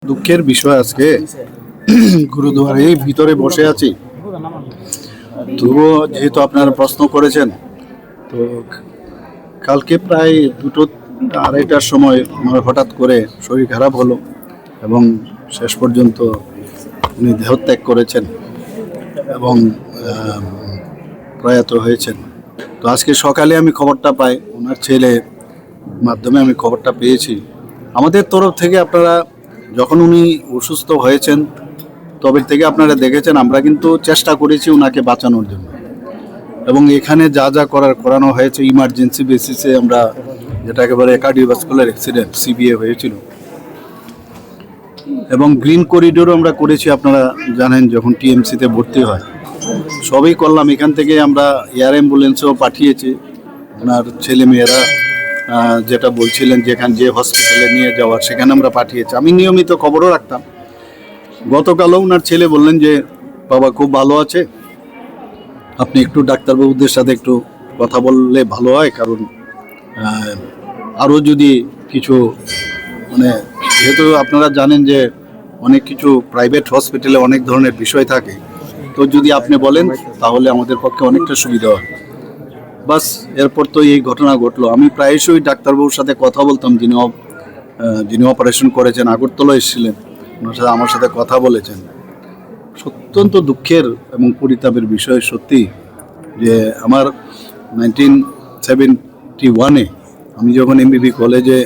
দুঃখের বিষয় আজকে গুরুদুয়ারের ভিতরে বসে আছি। তবুও যেহেতু আপনারা প্রশ্ন করেছেন, তো কালকে প্রায় 2-2:30টার সময় আমার হঠাৎ করে শরীর খারাপ হলো এবং শেষ পর্যন্ত উনি দেহত্যাগ করেছেন এবং প্রয়াত হয়েছেন। তো আজকে সকালে আমি খবরটা পাই, ওনার ছেলে মাধ্যমে আমি খবরটা পেয়েছি। আমাদের তরফ থেকে আপনারা যখন উনি অসুস্থ হয়েছেন তবে থেকে আপনারা দেখেছেন আমরা কিন্তু চেষ্টা করেছি ওনাকে বাঁচানোর জন্য, এবং এখানে যা যা করানো হয়েছে ইমার্জেন্সি বেসিসে, আমরা যেটাকে বলে কার্ডিওভাস্কুলার অ্যাক্সিডেন্ট সিবিএ হয়েছিল, এবং গ্রিন করিডোরও আমরা করেছি। আপনারা জানেন যখন টিএমসিতে ভর্তি হয় সবই করলাম। এখান থেকে আমরা এয়ার অ্যাম্বুলেন্সও পাঠিয়েছি। ওনার ছেলেমেয়েরা যেটা বলছিলেন যেখানে যে হসপিটালে নিয়ে যাওয়ার সেখানে আমরা পাঠিয়েছি। আমি নিয়মিত খবরও রাখতাম। গতকালও ওনার ছেলে বললেন যে বাবা খুব ভালো আছে, আপনি একটু ডাক্তারবাবুদের সাথে একটু কথা বললে ভালো হয়, কারণ আরও যদি কিছু যেহেতু আপনারা জানেন যে অনেক কিছু প্রাইভেট হসপিটালে অনেক ধরনের বিষয় থাকে, তো যদি আপনি বলেন তাহলে আমাদের পক্ষে অনেকটা সুবিধা হয়। বাস এরপর তো এই ঘটনা ঘটলো। আমি প্রায়শই ডাক্তারবাবুর সাথে কথা বলতাম, যিনি অপারেশন করেছেন, আগরতলা এসেছিলেন, ওনার সাথে আমার সাথে কথা বলেছেন। অত্যন্ত দুঃখের এবং পরিতাপের বিষয় সত্যি যে আমার 1971-এ আমি যখন এমবিবি কলেজে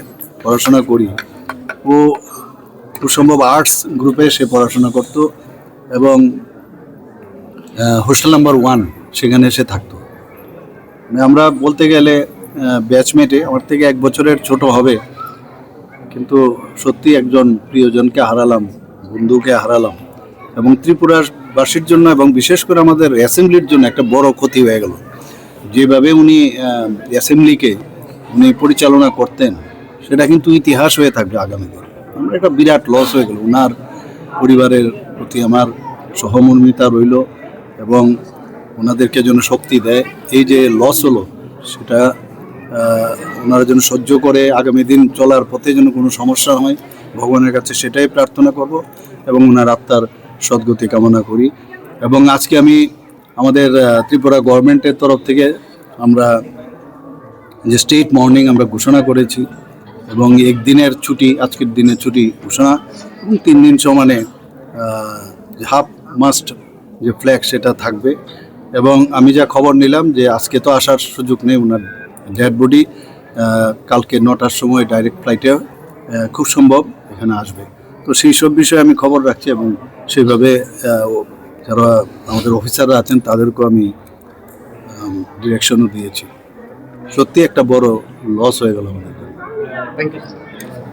পড়াশোনা করি, ও খুব সম্ভব আর্টস গ্রুপে সে পড়াশোনা করত এবং হোস্টেল নাম্বার 1 সেখানে সে থাকতো। আমরা বলতে গেলে ব্যাচমেটে, আমার থেকে 1 বছরের ছোট হবে, কিন্তু সত্যি একজন প্রিয়জনকে হারালাম, বন্ধুকে হারালাম, এবং ত্রিপুরাবাসীর জন্য এবং বিশেষ করে আমাদের অ্যাসেম্বলির জন্য একটা বড় ক্ষতি হয়ে গেল। যেভাবে উনি অ্যাসেম্বলিকে পরিচালনা করতেন সেটা কিন্তু ইতিহাস হয়ে থাকবে আগামী দিন। আমরা একটা বিরাট লস হয়ে গেল। ওনার পরিবারের প্রতি আমার সহমর্মিতা রইল এবং ওনাদেরকে যেন শক্তি দেয়। এই যে লস হলো সেটা ওনারা যেন সহ্য করে আগামী দিন চলার পথে যেন কোনো সমস্যা হয়, ভগবানের কাছে সেটাই প্রার্থনা করব এবং ওনার আত্মার সদ্গতি কামনা করি। এবং আজকে আমি আমাদের ত্রিপুরা গভর্নমেন্টের তরফ থেকে আমরা যে স্টেট মর্নিং আমরা ঘোষণা করেছি এবং একদিনের ছুটি, আজকের দিনের ছুটি ঘোষণা, এবং 3 দিন সমানে হাফ মাস্ট যে ফ্ল্যাগ সেটা থাকবে। এবং আমি যা খবর নিলাম যে আজকে তো আসার সুযোগ নেই, ওনার ডেড বডি কালকে 9টার সময় ডাইরেক্ট ফ্লাইটে খুব সম্ভব এখানে আসবে। তো সেই সব বিষয়ে আমি খবর রাখছি এবং সেইভাবে যারা আমাদের অফিসাররা আছেন তাদেরকেও আমি ডিরেকশনও দিয়েছি। সত্যি একটা বড় লস হয়ে গেল আমাদের। Thank you.